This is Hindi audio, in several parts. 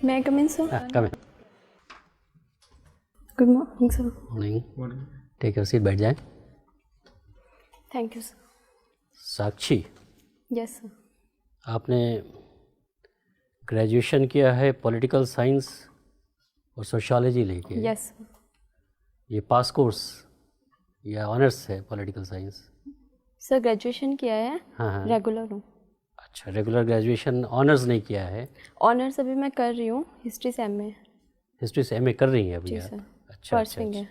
May I come in, sir? Come in. Good morning, sir. Morning. Take your seat. बैठ जाएं. Thank you, sir. Sakshi, Yes, sir. आपने ग्रेजुएशन किया है पॉलिटिकल साइंस और सोशियोलॉजी लेके. Yes, sir. ये पास कोर्स या ऑनर्स है पॉलिटिकल साइंस? सर ग्रेजुएशन किया है. हाँ. रेगुलर हूँ. अच्छा, रेगुलर ग्रेजुएशन, ऑनर्स नहीं किया है? ऑनर्स अभी मैं कर रही हूँ, हिस्ट्री से एमए. हिस्ट्री से एमए कर रही हैं अभी जी आप? सर. अच्छा. फर्स्ट विंग है.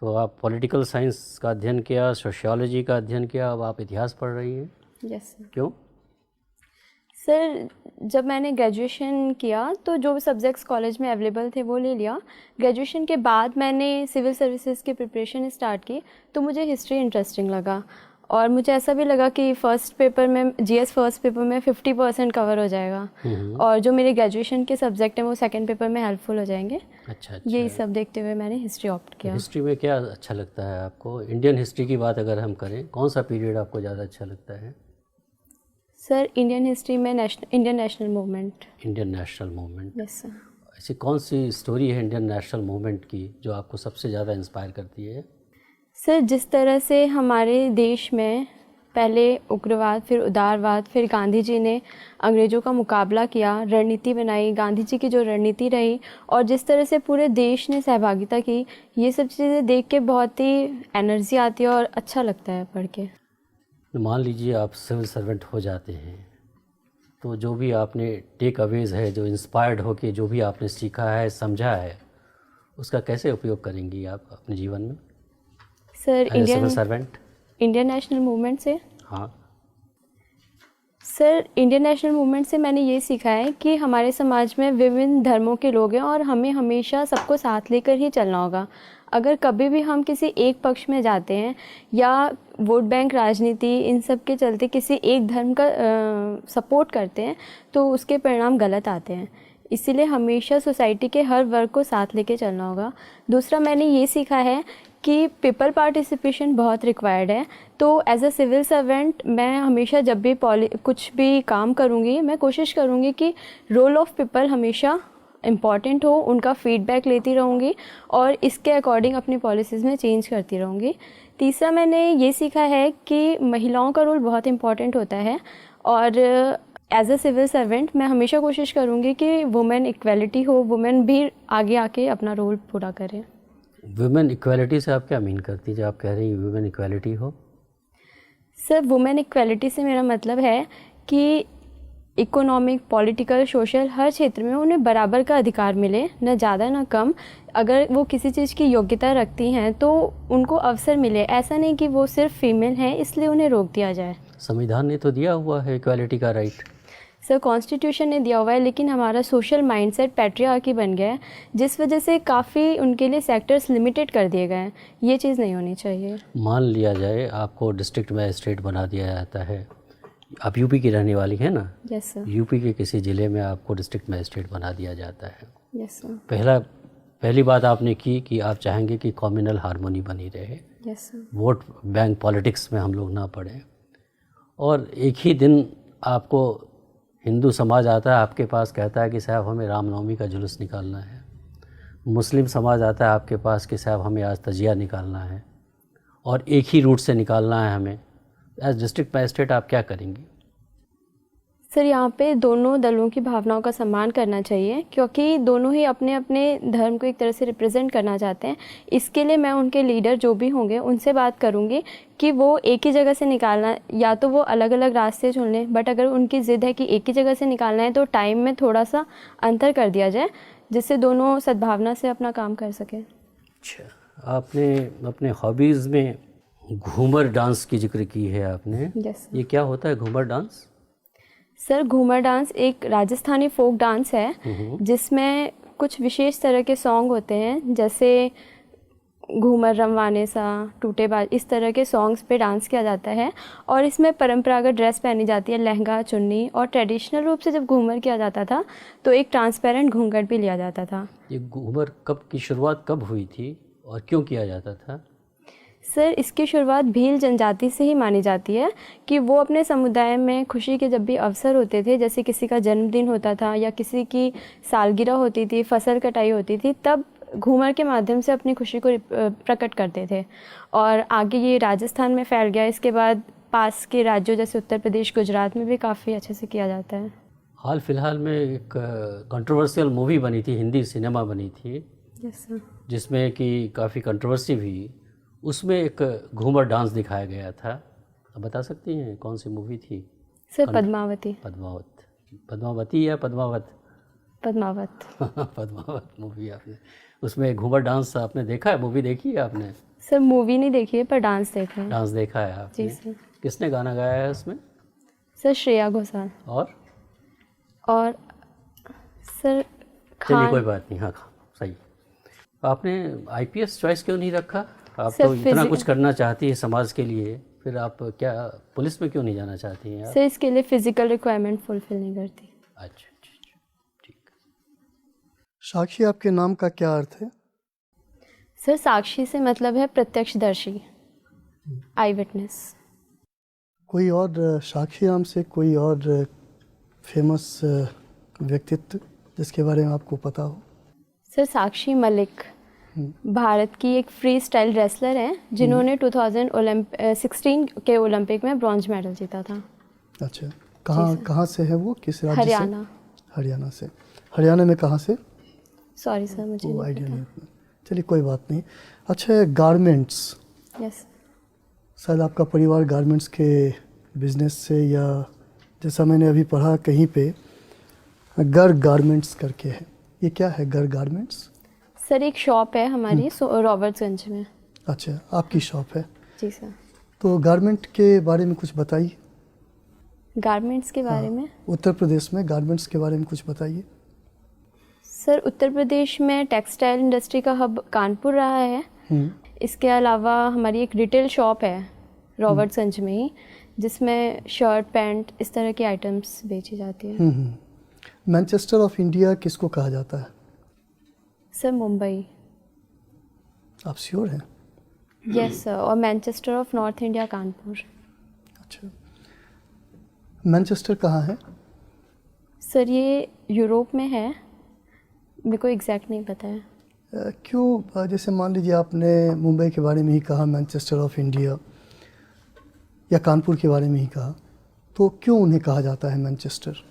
तो आप पॉलिटिकल साइंस का अध्ययन किया, सोशियोलॉजी का अध्ययन किया, अब आप इतिहास पढ़ रही हैं. Yes sir. क्यों? सर जब मैंने ग्रेजुएशन किया तो जो सब्जेक्ट्स कॉलेज में अवेलेबल थे वो ले लिया. ग्रेजुएशन के बाद मैंने सिविल सर्विसेज की प्रिपरेशन स्टार्ट की तो मुझे हिस्ट्री इंटरेस्टिंग लगा और मुझे ऐसा भी लगा कि फर्स्ट पेपर में जीएस फर्स्ट पेपर में 50% कवर हो जाएगा और जो मेरे ग्रेजुएशन के सब्जेक्ट हैं वो सेकंड पेपर में हेल्पफुल हो जाएंगे. अच्छा. यही सब देखते हुए मैंने हिस्ट्री ऑप्ट किया. हिस्ट्री में क्या अच्छा लगता है आपको? इंडियन हिस्ट्री की बात अगर हम करें, कौन सा पीरियड आपको ज़्यादा अच्छा लगता है? सर इंडियन हिस्ट्री में Indian national movement. Indian national movement. Yes sir. ऐसी कौन सी स्टोरी है इंडियन नेशनल मूवमेंट की जो आपको सबसे ज़्यादा इंस्पायर करती है? सर जिस तरह से हमारे देश में पहले उग्रवाद, फिर उदारवाद, फिर गांधी जी ने अंग्रेज़ों का मुकाबला किया, रणनीति बनाई, गांधी जी की जो रणनीति रही और जिस तरह से पूरे देश ने सहभागिता की, ये सब चीज़ें देख के बहुत ही एनर्जी आती है और अच्छा लगता है पढ़ के. मान लीजिए आप सिविल सर्वेंट हो जाते हैं तो जो भी आपने टेक अवेज है, जो इंस्पायर्ड हो के जो भी आपने सीखा है, समझा है, उसका कैसे उपयोग करेंगी आप अपने जीवन में? Sir civil servant Indian national movement से. हाँ. सर इंडियन नेशनल मूवमेंट से मैंने ये सीखा है कि हमारे समाज में विभिन्न धर्मों के लोग हैं और हमें हमेशा सबको साथ लेकर ही चलना होगा. अगर कभी भी हम किसी एक पक्ष में जाते हैं या वोट बैंक राजनीति इन सब के चलते किसी एक धर्म का सपोर्ट करते हैं तो उसके परिणाम गलत आते हैं. इसीलिए हमेशा सोसाइटी के हर वर्ग को साथ लेके चलना होगा. दूसरा मैंने ये सीखा है कि पीपल पार्टिसिपेशन बहुत रिक्वायर्ड है. तो एज अ सिविल सर्वेंट मैं हमेशा जब भी कुछ भी काम करूँगी मैं कोशिश करूँगी कि रोल ऑफ पीपल हमेशा इम्पॉर्टेंट हो, उनका फीडबैक लेती रहूँगी और इसके अकॉर्डिंग अपनी पॉलिसीज़ में चेंज करती रहूँगी. तीसरा मैंने ये सीखा है कि महिलाओं का रोल बहुत इम्पॉर्टेंट होता है और एज अ सिविल सर्वेंट मैं हमेशा कोशिश करूँगी कि वुमेन इक्वलिटी हो, वुमेन भी आगे आके अपना रोल पूरा करें. वुमेन इक्वालिटी से आप क्या मीन करती हैं जब आप कह रही हैं वुमेन इक्वालिटी हो? सर वुमेन इक्वालिटी से मेरा मतलब है कि इकोनॉमिक, पॉलिटिकल, सोशल हर क्षेत्र में उन्हें बराबर का अधिकार मिले, न ज़्यादा न कम. अगर वो किसी चीज़ की योग्यता रखती हैं तो उनको अवसर मिले. ऐसा नहीं कि वो सिर्फ फीमेल हैं इसलिए उन्हें रोक दिया जाए. संविधान ने तो दिया हुआ है इक्वालिटी का राइट. सर कॉन्स्टिट्यूशन ने दिया हुआ है लेकिन हमारा सोशल माइंडसेट पैट्रियार्की बन गया है जिस वजह से काफ़ी उनके लिए सेक्टर्स लिमिटेड कर दिए गए हैं. ये चीज़ नहीं होनी चाहिए. मान लिया जाए आपको डिस्ट्रिक्ट मजिस्ट्रेट बना दिया जाता है, आप यूपी की रहने वाली हैं ना? Yes sir. यूपी के किसी ज़िले में आपको डिस्ट्रिक्ट मजिस्ट्रेट बना दिया जाता है. Yes sir. पहली बात आपने की कि आप चाहेंगे कि कम्युनल हार्मोनी बनी रहे. Yes sir. Vote bank politics में हम लोग ना पड़े. और एक ही दिन आपको हिंदू समाज आता है आपके पास, कहता है कि साहब हमें रामनवमी का जुलूस निकालना है. मुस्लिम समाज आता है आपके पास कि साहब हमें आज तजिया निकालना है और एक ही रूट से निकालना है हमें. एज डिस्ट्रिक्ट मजिस्ट्रेट आप क्या करेंगी? सर यहाँ पे दोनों दलों की भावनाओं का सम्मान करना चाहिए क्योंकि दोनों ही अपने अपने धर्म को एक तरह से रिप्रेजेंट करना चाहते हैं. इसके लिए मैं उनके लीडर जो भी होंगे उनसे बात करूँगी कि वो एक ही जगह से निकालना, या तो वो अलग अलग रास्ते चुन लें, बट अगर उनकी ज़िद है कि एक ही जगह से निकालना है तो टाइम में थोड़ा सा अंतर कर दिया जाए जिससे दोनों सद्भावना से अपना काम कर सकें. अच्छा, आपने अपने हॉबीज़ में घूमर डांस की जिक्र की है आपने. यस. ये क्या होता है Ghoomar dance? Sir Ghoomar dance एक राजस्थानी फोक डांस है जिसमें कुछ विशेष तरह के सॉन्ग होते हैं जैसे घूमर रमवाने सा, टूटे बाज, इस तरह के सॉन्ग्स पे डांस किया जाता है और इसमें परंपरागत ड्रेस पहनी जाती है, लहंगा, चुन्नी, और ट्रेडिशनल रूप से जब घूमर किया जाता था तो एक ट्रांसपेरेंट घूंघट भी लिया जाता था. ये घूमर कब की शुरुआत कब हुई थी और क्यों किया जाता था? सर इसकी शुरुआत भील जनजाति से ही मानी जाती है कि वो अपने समुदाय में खुशी के जब भी अवसर होते थे, जैसे किसी का जन्मदिन होता था या किसी की सालगिरह होती थी, फसल कटाई होती थी, तब घूमर के माध्यम से अपनी खुशी को प्रकट करते थे। और आगे ये राजस्थान में फैल गया। इसके बाद पास के राज्यों जैसे उत्तर प्रदेश, गुजरात में भी काफ़ी अच्छे से किया जाता है। हाल फिलहाल में एक कंट्रोवर्शियल मूवी बनी थी, हिंदी सिनेमा बनी थी, यस सर, जिसमें कि काफ़ी कंट्रोवर्सी हुई। उसमें एक घूमर डांस दिखाया गया था। आप बता सकती हैं कौन सी मूवी थी? सर पद्मावती। पद्मावती या पद्मावत? पद्मावत। पद्मावत मूवी आपने, उसमें घूमर डांस आपने देखा है? मूवी देखी है आपने? सर मूवी नहीं देखी है पर डांस देखा है। डांस देखा है आपने? जी सर। किसने गाना गाया है उसमें? सर श्रेया घोषाल। और सर चलिए कोई बात नहीं, हाँ सही। आपने आईपीएस चॉइस क्यों नहीं रखा? आप सर तो इतना कुछ करना चाहती है समाज के लिए, फिर आप क्या पुलिस में क्यों नहीं जाना चाहती हैं आप? सर इसके लिए फिजिकल रिक्वायरमेंट फुलफिल नहीं करती। अच्छा, ठीक। साक्षी आपके नाम का क्या अर्थ है? सर साक्षी से मतलब है प्रत्यक्षदर्शी, आई विटनेस। कोई और साक्षी नाम से कोई और फेमस व्यक्तित्व जिसके बारे में आपको पता हो? सर साक्षी मलिक भारत की एक फ्री स्टाइल रेसलर हैं जिन्होंने 2016 के ओलंपिक में ब्रॉन्ज मेडल जीता था। अच्छा, कहाँ से है वो, किस राज्य से? हरियाणा। हरियाणा से। हरियाणा में कहाँ से? सॉरी सर मुझे वो नहीं आइडिया पता। नहीं। चलिए कोई बात नहीं। अच्छा, गारमेंट्स, यस शायद आपका परिवार गारमेंट्स के बिजनेस से, या जैसा मैंने अभी पढ़ा कहीं पे गर्ग गारमेंट्स करके है, ये क्या है गर्ग गारमेंट्स? सर एक शॉप है हमारी रॉबर्ट्सगंज में। अच्छा, आपकी शॉप है? जी सर। तो गारमेंट के बारे में कुछ बताइए। गारमेंट्स के बारे में? उत्तर प्रदेश में गारमेंट्स के बारे में कुछ बताइए। सर उत्तर प्रदेश में टेक्सटाइल इंडस्ट्री का हब कानपुर रहा है। इसके अलावा हमारी एक रिटेल शॉप है रॉबर्ट्सगंज में ही, जिसमें शर्ट पैंट इस तरह की आइटम्स बेची जाती है। मैनचेस्टर ऑफ इंडिया किसको कहा जाता है? सर मुंबई। आप श्योर हैं? Yes sir. और Manchester of North India Kanpur. अच्छा, मैनचेस्टर कहाँ है? सर ये यूरोप में है, मेरे को एग्जैक्ट नहीं पता है। क्यों, जैसे मान लीजिए आपने मुंबई के बारे में ही कहा, मैनचेस्टर ऑफ इंडिया, या कानपुर के बारे में ही कहा, तो क्यों उन्हें कहा जाता है मैनचेस्टर?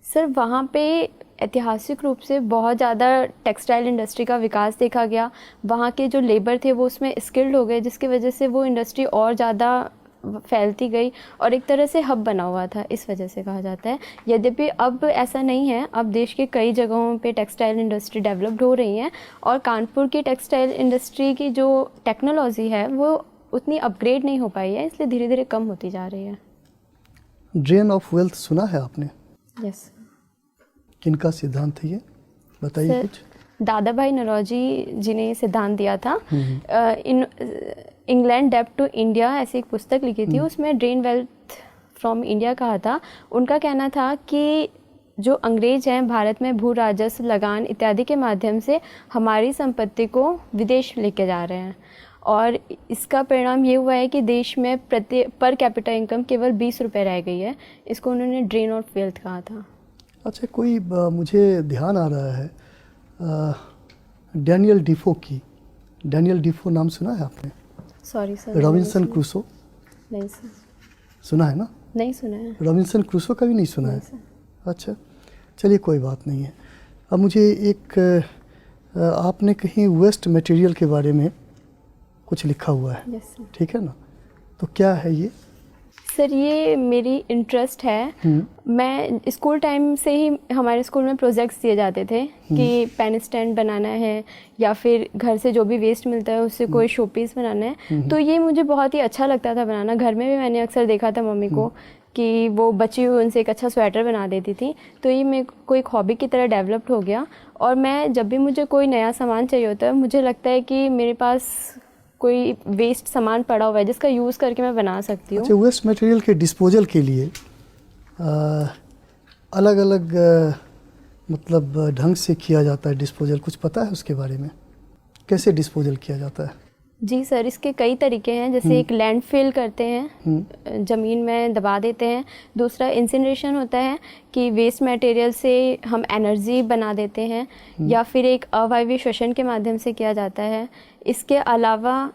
सर वहाँ पे ऐतिहासिक रूप से बहुत ज़्यादा टेक्सटाइल इंडस्ट्री का विकास देखा गया। वहाँ के जो लेबर थे वो उसमें स्किल्ड हो गए, जिसकी वजह से वो इंडस्ट्री और ज़्यादा फैलती गई और एक तरह से हब बना हुआ था, इस वजह से कहा जाता है। यद्यपि अब ऐसा नहीं है, अब देश के कई जगहों पे टेक्सटाइल इंडस्ट्री डेवलप्ड हो रही हैं और कानपुर की टेक्सटाइल इंडस्ट्री की जो टेक्नोलॉजी है वो उतनी अपग्रेड नहीं हो पाई है, इसलिए धीरे धीरे कम होती जा रही है। ड्रेन ऑफ वेल्थ सुना है आपने? यस। किनका सिद्धांत है ये, बताइए कुछ। दादा भाई नौरोजी जी ने सिद्धांत दिया था। इंग्लैंड डेब्ट टू इंडिया ऐसी एक पुस्तक लिखी थी, उसमें ड्रेन वेल्थ फ्रॉम इंडिया कहा था। उनका कहना था कि जो अंग्रेज हैं भारत में भू राजस्व, लगान इत्यादि के माध्यम से हमारी संपत्ति को विदेश लेके जा रहे हैं और इसका परिणाम ये हुआ है कि देश में पर कैपिटा इनकम केवल 20 रुपये रह गई है। इसको उन्होंने ड्रेन ऑफ वेल्थ कहा था। अच्छा, कोई मुझे ध्यान आ रहा है डैनियल डिफो की। डैनियल डिफो नाम सुना है आपने? Sorry sir. Robinson Crusoe? नहीं सर। सुना है ना? नहीं सुना है। रॉबिन्सन क्रूसो का भी नहीं सुना है? अच्छा, चलिए कोई बात नहीं है। अब मुझे एक आपने कहीं वेस्ट मटेरियल के बारे में कुछ लिखा हुआ है? Yes sir. ठीक है ना, तो क्या है ये? सर ये मेरी इंटरेस्ट है। मैं स्कूल टाइम से ही हमारे स्कूल में प्रोजेक्ट्स दिए जाते थे कि पेन स्टैंड बनाना है या फिर घर से जो भी वेस्ट मिलता है उससे कोई शोपीस बनाना है। तो ये मुझे बहुत ही अच्छा लगता था बनाना। घर में भी मैंने अक्सर देखा था मम्मी को कि वो बची हुई उनसे एक अच्छा स्वेटर बना देती थी। तो ये मेरे को एक हॉबी की तरह डेवलप्ड हो गया और मैं जब भी मुझे कोई नया सामान चाहिए होता है, मुझे लगता है कि मेरे पास कोई वेस्ट सामान पड़ा हुआ है जिसका यूज़ करके मैं बना सकती हूँ। अच्छा, वेस्ट मटेरियल के डिस्पोजल के लिए अलग अलग मतलब ढंग से किया जाता है डिस्पोजल, कुछ पता है उसके बारे में? कैसे डिस्पोजल किया जाता है? जी सर, इसके कई तरीके हैं। जैसे एक लैंडफिल करते हैं, ज़मीन में दबा देते हैं। दूसरा इंसिनरेशन होता है कि वेस्ट मटेरियल से हम एनर्जी बना देते हैं, या फिर एक अवायवीय श्वसन के माध्यम से किया जाता है। इसके अलावा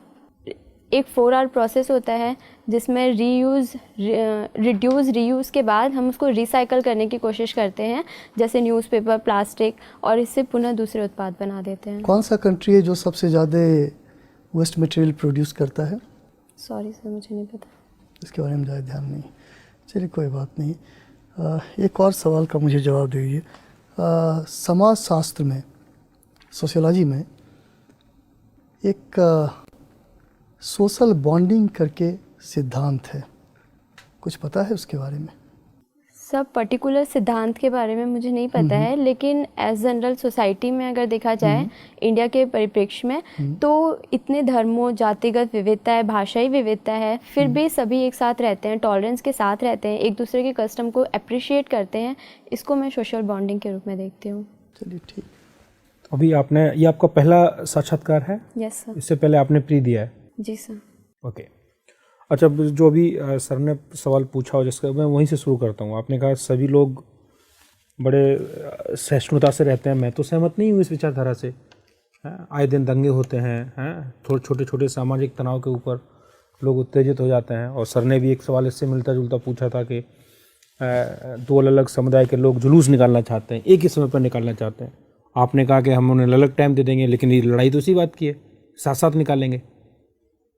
एक 4R प्रोसेस होता है जिसमें रिड्यूस रीयूज़ के बाद हम उसको रिसाइकल करने की कोशिश करते हैं, जैसे न्यूज़पेपर, प्लास्टिक, और इससे पुनः दूसरे उत्पाद बना देते हैं। कौन सा कंट्री है जो सबसे ज़्यादा वेस्ट मटेरियल प्रोड्यूस करता है? सॉरी सर, मुझे नहीं पता, इसके बारे में ज़्यादा ध्यान नहीं। चलिए कोई बात नहीं। एक और सवाल का मुझे जवाब दीजिए। समाज शास्त्र में, सोशियोलॉजी में एक सोशल बॉन्डिंग करके सिद्धांत है, कुछ पता है उसके बारे में? सब पर्टिकुलर सिद्धांत के बारे में मुझे नहीं पता है, लेकिन एज जनरल सोसाइटी में अगर देखा जाए इंडिया के परिप्रेक्ष्य में, तो इतने धर्मों, जातिगत विविधता है, भाषाई विविधता है, फिर भी सभी एक साथ रहते हैं, टॉलरेंस के साथ रहते हैं, एक दूसरे के कस्टम को अप्रिशिएट करते हैं। इसको मैं सोशल बॉन्डिंग के रूप में देखती हूँ। चलिए ठीक। अभी आपने, ये आपका पहला साक्षात्कार है? Yes sir. इससे पहले आपने प्री दिया है? जी सर। ओके। अच्छा, जो अभी सर ने सवाल पूछा हो जिसका मैं वहीं से शुरू करता हूँ। आपने कहा सभी लोग बड़े सहिष्णुता से रहते हैं। मैं तो सहमत नहीं हूँ इस विचारधारा से। आए दिन दंगे होते हैं, थोड़े छोटे छोटे सामाजिक तनाव के ऊपर लोग उत्तेजित हो जाते हैं। और सर ने भी एक सवाल इससे मिलता जुलता पूछा था कि दो अलग अलग समुदाय के लोग जुलूस निकालना चाहते हैं, एक ही समय पर निकालना चाहते हैं। आपने कहा कि हम उन्हें अलग टाइम दे देंगे, लेकिन ये लड़ाई तो उसी बात की है, साथ साथ निकालेंगे।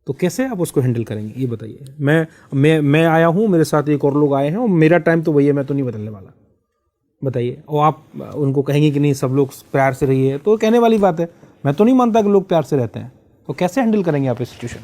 तो कैसे आप उसको हैंडल करेंगे, ये बताइए। मैं आया हूँ, मेरे साथ एक और लोग आए हैं, और मेरा टाइम तो वही है, मैं तो नहीं बदलने वाला। बताइए। और आप उनको कहेंगे कि नहीं सब लोग प्यार से रहिए, तो कहने वाली बात है। मैं तो नहीं मानता कि लोग प्यार से रहते हैं। तो कैसे हैंडल करेंगे आप इस सिचुएशन?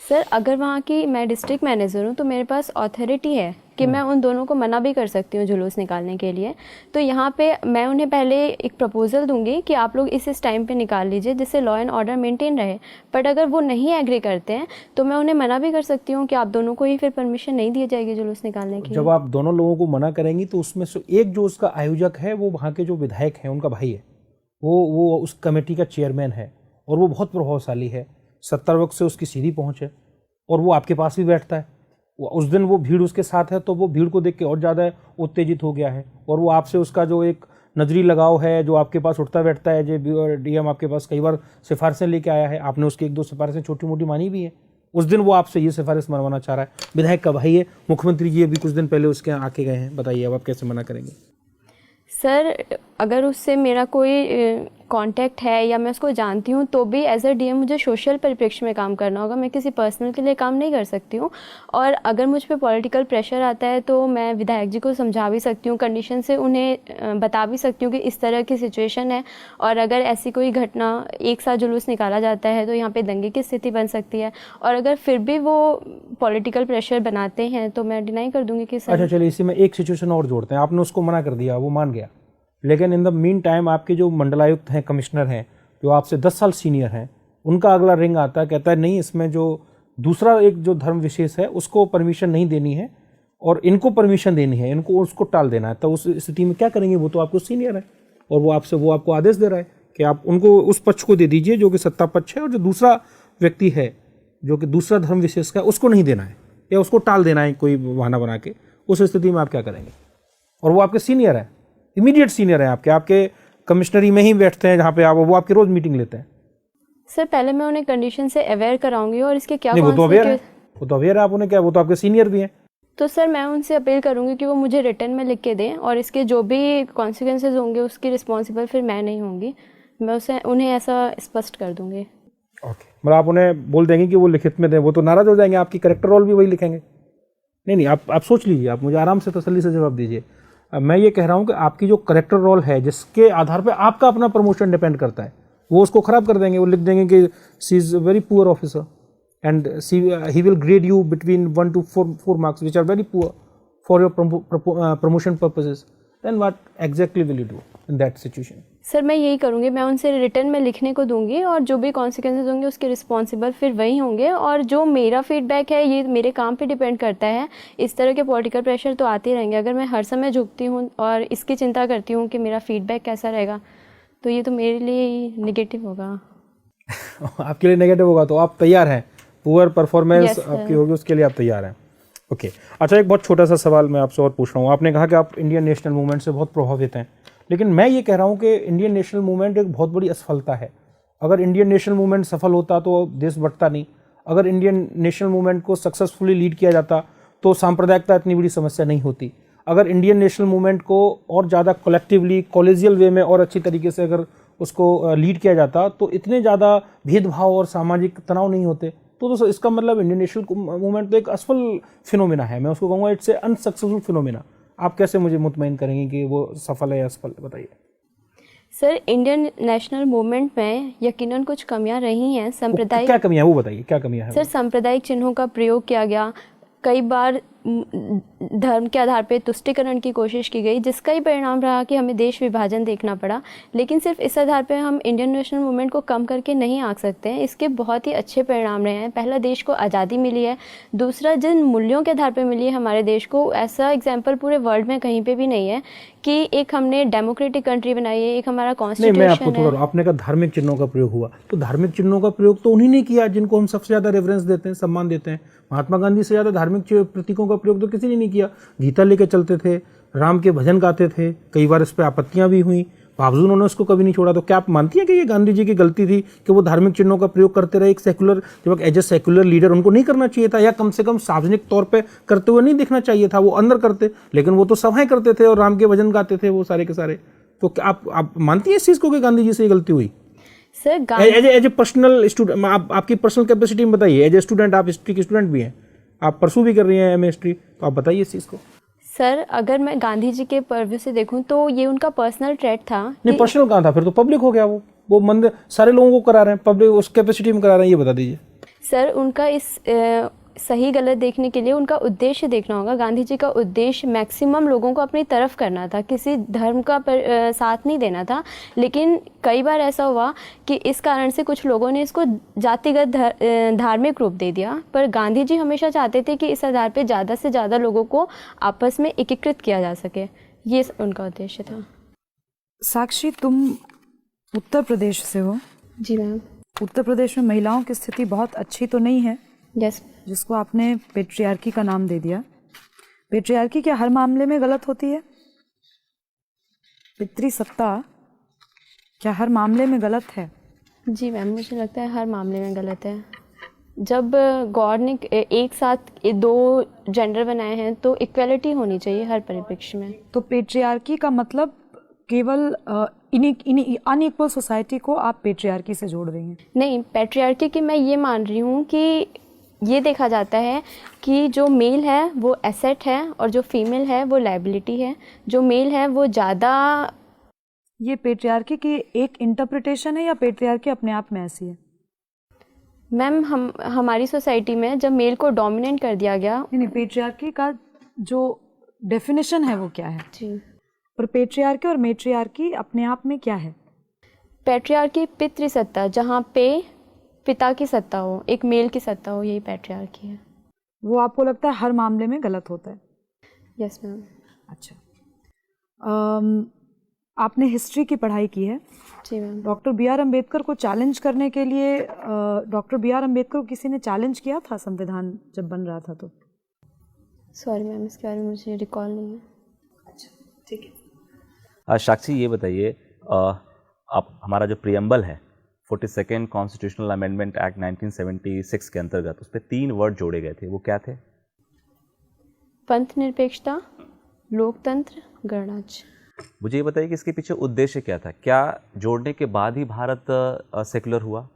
सर, अगर वहाँ की मैं डिस्ट्रिक्ट मैनेजर हूँ तो मेरे पास अथॉरिटी है कि मैं उन दोनों को मना भी कर सकती हूँ जुलूस निकालने के लिए। तो यहाँ पे मैं उन्हें पहले एक प्रपोजल दूंगी कि आप लोग इस टाइम पे निकाल लीजिए जिससे लॉ एंड ऑर्डर मेंटेन रहे। बट अगर वो नहीं एग्री करते हैं तो मैं उन्हें मना भी कर सकती हूँ कि आप दोनों को ही फिर परमिशन नहीं दी जाएगी जुलूस निकालने की। जब आप दोनों लोगों को मना करेंगी तो उसमें से एक जो उसका आयोजक है, वो वहाँ के जो विधायक हैं उनका भाई है, वो उस कमेटी का चेयरमैन है, और वो बहुत प्रभावशाली है। 70 वर्ष से उसकी सीधी पहुँच है, और वो आपके पास भी बैठता है। उस दिन वो भीड़ उसके साथ है, तो वो भीड़ को देख के और ज़्यादा उत्तेजित हो गया है, और वो आपसे उसका जो एक नजरी लगाव है, जो आपके पास उठता बैठता है। जो डीएम आपके पास कई बार सिफारिशें लेके आया है, आपने उसकी 1-2 सिफारिशें छोटी मोटी मानी भी है। उस दिन वो आपसे ये सिफारिश मनवाना चाह रहा है। विधायक का भाई है, मुख्यमंत्री जी अभी कुछ दिन पहले उसके यहाँ आके गए हैं। बताइए अब आप कैसे मना करेंगे? सर, अगर उससे मेरा कोई कांटेक्ट है या मैं उसको जानती हूँ तो भी एज अ डीएम मुझे सोशल परिप्रेक्ष्य में काम करना होगा। मैं किसी पर्सनल के लिए काम नहीं कर सकती हूँ। और अगर मुझ पे पॉलिटिकल प्रेशर आता है तो मैं विधायक जी को समझा भी सकती हूँ, कंडीशन से उन्हें बता भी सकती हूँ कि इस तरह की सिचुएशन है, और अगर ऐसी कोई घटना एक साथ जुलूस निकाला जाता है तो यहाँ पर दंगे की स्थिति बन सकती है। और अगर फिर भी वो पॉलिटिकल प्रेशर बनाते हैं तो मैं डिनाई कर दूँगी कि सर। अच्छा चलिए, इसी में एक सिचुएशन और जोड़ते हैं। आपने उसको मना कर दिया, वो मान गया, लेकिन इन द मीन टाइम आपके जो मंडलायुक्त हैं, कमिश्नर हैं, जो आपसे 10 साल सीनियर हैं, उनका अगला रिंग आता है, कहता है नहीं इसमें जो दूसरा एक जो धर्म विशेष है उसको परमिशन नहीं देनी है और इनको परमिशन देनी है, इनको उसको टाल देना है। तो उस स्थिति में क्या करेंगे? वो तो आपको सीनियर है और वो आपको आदेश दे रहा है कि आप उनको उस पक्ष को दे दीजिए जो कि सत्ता पक्ष है, और जो दूसरा व्यक्ति है जो कि दूसरा धर्म विशेष का, उसको नहीं देना है या उसको टाल देना है कोई बहाना बना के। उस स्थिति में आप क्या करेंगे? और वो आपके सीनियर है, इमीडिएट सीनियर है आपके कमिश्नरी में ही बैठते हैं जहाँ पे वो आपकी रोज मीटिंग लेते हैं। सर, पहले मैं उन्हें कंडीशन से अवेयर कराऊंगी और इसके क्या नहीं, वो तो अवेयर है, आप उन्हें क्या, वो तो आपके सीनियर भी हैं। तो सर मैं उनसे अपील करूंगी कि वो मुझे रिटर्न में लिख के दें, और इसके जो भी कॉन्सिक्वेंसेज होंगे उसकी रिस्पॉन्सिबल फिर मैं नहीं होंगी। मैं उन्हें ऐसा स्पष्ट कर दूंगी। ओके, मतलब आप उन्हें बोल देंगे कि वो लिखित में दें, वो तो नाराज हो जाएंगे, आपकी करेक्टर रोल भी वही लिखेंगे। नहीं, आप सोच लीजिए, आप मुझे आराम से तसल्ली से जवाब दीजिए। मैं ये कह रहा हूँ कि आपकी जो करेक्टर रोल है, जिसके आधार पे आपका अपना प्रमोशन डिपेंड करता है, वो उसको खराब कर देंगे। वो लिख देंगे कि she is very poor officer and he will grade you between 1 to 4 marks which are very poor for your promotion purposes. Then what exactly will you do in that situation? Sir मैं यही करूँगी, मैं उनसे रिटर्न में लिखने को दूंगी, और जो भी कॉन्सिक्वेंसेज होंगे उसके रिस्पॉन्सिबल फिर वही होंगे। और जो मेरा फीडबैक है ये मेरे काम पे डिपेंड करता है। इस तरह के पॉलिटिकल प्रेशर तो आते रहेंगे। अगर मैं हर समय झुकती हूँ और इसकी चिंता करती हूँ कि मेरा फीडबैक कैसा रहेगा, तो ये तो मेरे लिए ही निगेटिव होगा। आपके लिए नेगेटिव होगा तो आप तैयार हैं, पुअर परफॉर्मेंस Yes, sir. आपकी होगी उसके लिए आप तैयार हैं। ओके अच्छा, एक बहुत छोटा सा सवाल मैं आपसे और पूछ रहा हूँ। आपने कहा कि आप इंडियन नेशनल मूवमेंट से बहुत प्रभावित हैं, लेकिन मैं ये कह रहा हूँ कि इंडियन नेशनल मूवमेंट एक बहुत बड़ी असफलता है। अगर इंडियन नेशनल मूवमेंट सफल होता तो देश बढ़ता नहीं। अगर इंडियन नेशनल मूवमेंट को सक्सेसफुली लीड किया जाता तो सांप्रदायिकता इतनी बड़ी समस्या नहीं होती। अगर इंडियन नेशनल मूवमेंट को और ज़्यादा कलेक्टिवली कॉलेजियल वे में और अच्छी तरीके से अगर उसको लीड किया जाता तो इतने ज़्यादा भेदभाव और सामाजिक तनाव नहीं होते। तो दोस्तों इसका मतलब इंडियन नेशनल मूवमेंट तो एक असफल फिनोमिना है, मैं उसको कहूँगा इट्स ए अनसक्सेसफुल फिनोमिना। आप कैसे मुझे मुतमईन करेंगे कि वो सफल है या असफल, बताइए। सर, इंडियन नेशनल मूवमेंट में यकीनन कुछ कमियां रही हैं। सांप्रदायिक, क्या कमियां है वो बताइए, क्या कमियां है? सर, सांप्रदायिक चिन्हों का प्रयोग किया गया, कई बार धर्म के आधार पर तुष्टीकरण की कोशिश की गई, जिसका ही परिणाम रहा कि हमें देश विभाजन देखना पड़ा। लेकिन सिर्फ इस आधार पर हम इंडियन नेशनल मूवमेंट को कम करके नहीं आंक सकते हैं। इसके बहुत ही अच्छे परिणाम रहे हैं। पहला, देश को आज़ादी मिली है। दूसरा, जिन मूल्यों के आधार पर मिली है हमारे देश को, ऐसा एग्जाम्पल पूरे वर्ल्ड में कहीं पर भी नहीं है कि एक हमने डेमोक्रेटिक कंट्री बनाई है, एक हमारा कॉन्स्टिट्यूशन है। मैं आपको थोड़ा, आपने कहा धार्मिक चिन्हों का प्रयोग हुआ, तो धार्मिक चिन्हों का प्रयोग तो उन्हीं ने किया जिनको हम सबसे ज़्यादा रेफरेंस देते हैं, सम्मान देते हैं। महात्मा गांधी से ज़्यादा धार्मिक प्रतीकों का प्रयोग तो किसी ने नहीं किया। गीता लेके चलते थे, राम के भजन गाते थे, कई बार इस पर आपत्तियां भी हुई, बावजूद उन्होंने उसको कभी नहीं छोड़ा। तो क्या आप मानती हैं कि ये गांधी जी की गलती थी कि वो धार्मिक चिन्हों का प्रयोग करते रहे? एक सेकुलर, जब एज ए सेकुलर लीडर उनको नहीं करना चाहिए था, या कम से कम सार्वजनिक तौर पे करते हुए नहीं दिखना चाहिए था? वो अंदर करते, लेकिन वो तो सभाएं करते थे और राम के भजन गाते थे वो सारे के सारे। तो क्या आप मानती हैं इस चीज़ को कि गांधी जी से ये गलती हुई? Sir, as a personal student, आपकी पर्सनल कैपेसिटी में बताइए। एज ए स्टूडेंट, आप हिस्ट्री की स्टूडेंट भी हैं, आप परसू भी कर रही हैं एमए हिस्ट्री, तो आप बताइए इस चीज़ को। सर, अगर मैं गांधी जी के पर्व से देखूं तो ये उनका पर्सनल ट्रेट था। नहीं, पर्सनल कहाँ था, फिर तो पब्लिक हो गया। वो मंदिर सारे लोगों को करा रहे हैं, पब्लिक उस कैपेसिटी में करा रहे हैं, ये बता दीजिए। सर, उनका इस सही गलत देखने के लिए उनका उद्देश्य देखना होगा। गांधी जी का उद्देश्य मैक्सिमम लोगों को अपनी तरफ करना था, किसी धर्म का साथ नहीं देना था। लेकिन कई बार ऐसा हुआ कि इस कारण से कुछ लोगों ने इसको जातिगत धार्मिक रूप दे दिया। पर गांधी जी हमेशा चाहते थे कि इस आधार पर ज़्यादा से ज़्यादा लोगों को आपस में एकीकृत किया जा सके, ये उनका उद्देश्य था। साक्षी, तुम उत्तर प्रदेश से हो। जी मैम। उत्तर प्रदेश में महिलाओं की स्थिति बहुत अच्छी तो नहीं है, यस, जिसको आपने पेट्रियार्की का नाम दे दिया। पेट्रियार्की क्या हर मामले में गलत होती है? पितृसत्ता क्या हर मामले में गलत है? जी मैम, मुझे लगता है हर मामले में गलत है। जब गॉड ने एक साथ दो जेंडर बनाए हैं तो इक्वलिटी होनी चाहिए हर परिप्रेक्ष्य में। तो पेट्रियार्की का मतलब केवल अनइक्वल सोसाइटी को आप पेट्रियार्की से जोड़ रही हैं? नहीं, पेट्रियार्की की मैं ये मान रही हूँ कि ये देखा जाता है कि जो मेल है वो एसेट है और जो फीमेल है वो लायबिलिटी है। जो मेल है वो ज़्यादा। ये पेट्रियार्की की एक इंटरप्रिटेशन है या पेट्रियार्की अपने आप में ऐसी है? मैम, हमारी सोसाइटी में जब मेल को डोमिनेट कर दिया गया। नहीं, पेट्रियार्की का जो डेफिनेशन है वो क्या है? जी, पर पेट्रियार्की और मेट्रियार्की अपने आप में क्या है? पेट्रियार्की पितृसत्ता, जहाँ पे पिता की सत्ता हो, एक मेल की सत्ता हो, यही पेट्रियार्की है। वो आपको लगता है हर मामले में गलत होता है? Yes ma'am. अच्छा, आपने हिस्ट्री की पढ़ाई की है। जी ma'am. Doctor B R Ambedkar को चैलेंज करने के लिए डॉक्टर बी आर अम्बेडकर को किसी ने चैलेंज किया था संविधान जब बन रहा था? तो सॉरी मैम, इसके बारे में मुझे रिकॉल नहीं है। अच्छा, ठीक है। साक्षी, ये बताइए, आप हमारा जो प्रियम्बल है 42nd कॉन्स्टिट्यूशनल अमेंडमेंट एक्ट 1976 के अंतर्गत उस पर 3 वर्ड जोड़े गए थे, वो क्या थे? पंथ निरपेक्षता, लोकतंत्र, गणराज्य। मुझे ये बताइए कि इसके पीछे उद्देश्य क्या था? क्या जोड़ने के बाद ही भारत सेकुलर हुआ,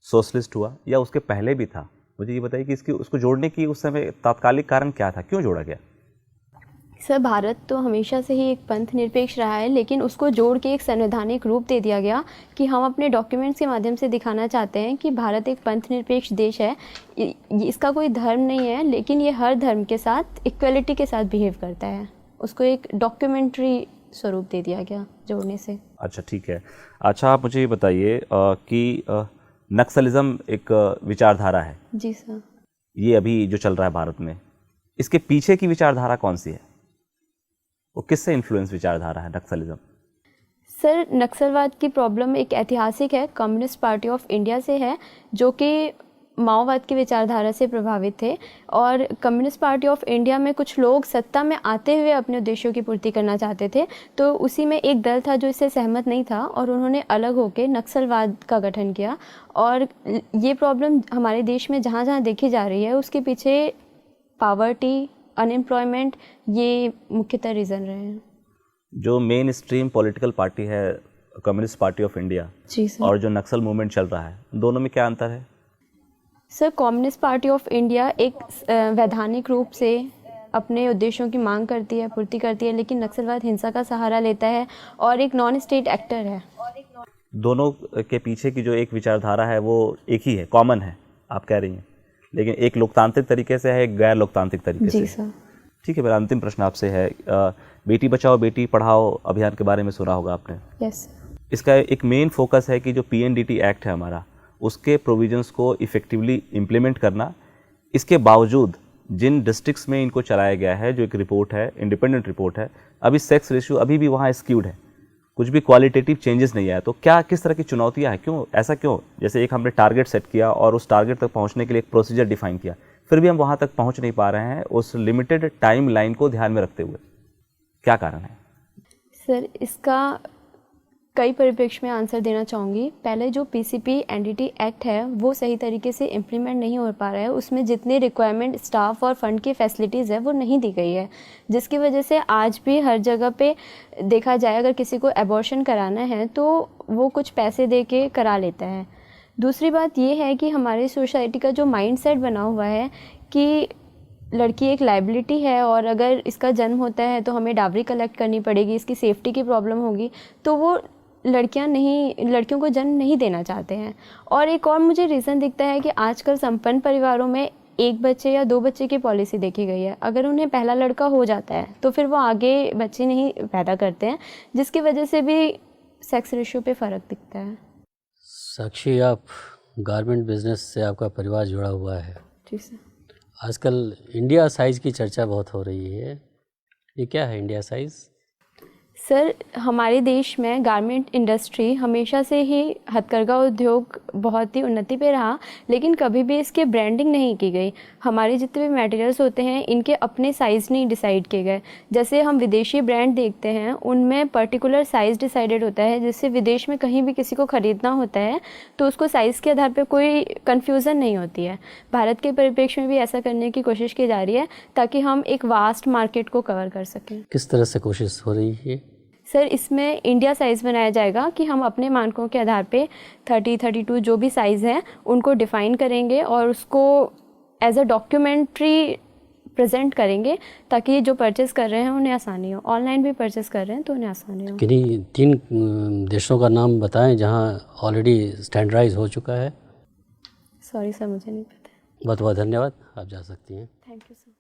सोशलिस्ट हुआ, या उसके पहले भी था? मुझे ये बताइए कि उसको जोड़ने की उस समय तात्कालिक कारण क्या था, क्यों जोड़ा गया? सर, भारत तो हमेशा से ही एक पंथ निरपेक्ष रहा है, लेकिन उसको जोड़ के एक संवैधानिक रूप दे दिया गया कि हम अपने डॉक्यूमेंट्स के माध्यम से दिखाना चाहते हैं कि भारत एक पंथ निरपेक्ष देश है। इसका कोई धर्म नहीं है, लेकिन ये हर धर्म के साथ इक्वलिटी के साथ बिहेव करता है। उसको एक डॉक्यूमेंट्री स्वरूप दे दिया गया जोड़ने से। अच्छा, ठीक है। अच्छा, आप मुझे ये बताइए कि नक्सलिज्म एक विचारधारा है। जी सर। ये अभी जो चल रहा है भारत में, इसके पीछे की विचारधारा कौन सी है? वो किससे इन्फ्लुएंस विचारधारा है नक्सलिज्म? सर, नक्सलवाद की प्रॉब्लम एक ऐतिहासिक है, कम्युनिस्ट पार्टी ऑफ इंडिया से है, जो कि माओवाद की विचारधारा से प्रभावित थे। और कम्युनिस्ट पार्टी ऑफ इंडिया में कुछ लोग सत्ता में आते हुए अपने उद्देश्यों की पूर्ति करना चाहते थे, तो उसी में एक दल था जो इससे सहमत नहीं था और उन्होंने अलग होकर नक्सलवाद का गठन किया। और ये प्रॉब्लम हमारे देश में जहाँ जहाँ देखी जा रही है, उसके पीछे पावर्टी, अनएम्प्लॉयमेंट, ये मुख्यतः रीज़न रहे हैं। जो मेन स्ट्रीम पॉलिटिकल पार्टी है कम्युनिस्ट पार्टी ऑफ इंडिया, जी सर। और जो नक्सल मूवमेंट चल रहा है, दोनों में क्या अंतर है? Sir, communist party of India एक वैधानिक रूप से अपने उद्देश्यों की मांग करती है, पूर्ति करती है, लेकिन नक्सलवाद हिंसा का सहारा लेता है और एक नॉन स्टेट एक्टर है। दोनों के पीछे की जो एक विचारधारा है वो एक ही है, कॉमन है, आप कह रही हैं, लेकिन एक लोकतांत्रिक तरीके से है, एक गैर लोकतांत्रिक तरीके से। जी सर। ठीक है, मेरा अंतिम प्रश्न आपसे है, बेटी बचाओ बेटी पढ़ाओ अभियान के बारे में सुना होगा आपने। यस। इसका एक मेन फोकस है कि जो PNDT एक्ट है हमारा, उसके प्रोविजंस को इफ़ेक्टिवली इम्प्लीमेंट करना। इसके बावजूद जिन डिस्ट्रिक्ट्स में इनको चलाया गया है, जो एक रिपोर्ट है, इंडिपेंडेंट रिपोर्ट है, अभी सेक्स रेशियो अभी भी वहाँ स्क्यूड है, कुछ भी क्वालिटेटिव चेंजेस नहीं आया। तो क्या किस तरह की चुनौतियाँ हैं, क्यों ऐसा क्यों? जैसे एक हमने टारगेट सेट किया और उस टारगेट तक पहुँचने के लिए एक प्रोसीजर डिफाइन किया, फिर भी हम वहाँ तक पहुँच नहीं पा रहे हैं उस लिमिटेड टाइम लाइन को ध्यान में रखते हुए, क्या कारण है? सर, इसका कई परिप्रेक्ष्य में आंसर देना चाहूँगी। पहले जो PCP-NDT एक्ट है वो सही तरीके से इम्प्लीमेंट नहीं हो पा रहा है, उसमें जितने रिक्वायरमेंट स्टाफ और फंड की फैसिलिटीज़ है वो नहीं दी गई है, जिसकी वजह से आज भी हर जगह पे देखा जाए अगर किसी को एबॉर्शन कराना है तो वो कुछ पैसे दे के करा लेता है। दूसरी बात ये है कि हमारी सोसाइटी का जो माइंडसेट बना हुआ है कि लड़की एक लाइबिलिटी है और अगर इसका जन्म होता है तो हमें डावरी कलेक्ट करनी पड़ेगी, इसकी सेफ्टी की प्रॉब्लम होगी, तो वो लड़कियों को जन्म नहीं देना चाहते हैं। और एक और मुझे रीज़न दिखता है कि आजकल संपन्न परिवारों में 1 बच्चे या 2 बच्चे की पॉलिसी देखी गई है। अगर उन्हें पहला लड़का हो जाता है तो फिर वो आगे बच्चे नहीं पैदा करते हैं, जिसकी वजह से भी सेक्स रेशियो पे फ़र्क दिखता है। साक्षी, आप गारमेंट बिजनेस से आपका परिवार जुड़ा हुआ है। जी सर। आजकल इंडिया साइज़ की चर्चा बहुत हो रही है, ये क्या है इंडिया साइज़? सर, हमारे देश में गारमेंट इंडस्ट्री हमेशा से ही हथकरघा उद्योग बहुत ही उन्नति पे रहा, लेकिन कभी भी इसके ब्रांडिंग नहीं की गई। हमारे जितने भी मटेरियल्स होते हैं इनके अपने साइज़ नहीं डिसाइड किए गए। जैसे हम विदेशी ब्रांड देखते हैं उनमें पर्टिकुलर साइज़ डिसाइडेड होता है, जिससे विदेश में कहीं भी किसी को ख़रीदना होता है तो उसको साइज़ के आधार पर कोई कन्फ्यूज़न नहीं होती है। भारत के परिप्रेक्ष्य में भी ऐसा करने की कोशिश की जा रही है ताकि हम एक वास्ट मार्केट को कवर कर सकें। किस तरह से कोशिश हो रही है? सर, इसमें इंडिया साइज़ बनाया जाएगा कि हम अपने मानकों के आधार पे 30, 32 जो भी साइज़ हैं उनको डिफ़ाइन करेंगे और उसको एज अ डॉक्यूमेंट्री प्रेजेंट करेंगे ताकि जो परचेज़ कर रहे हैं उन्हें आसानी हो। ऑनलाइन भी परचेज़ कर रहे हैं तो उन्हें आसानी हो। किन्हीं 3 देशों का नाम बताएं जहां ऑलरेडी स्टैंडर्डाइज हो चुका है। सॉरी सर, मुझे नहीं पता। बहुत बहुत धन्यवाद, आप जा सकती हैं। Thank you sir.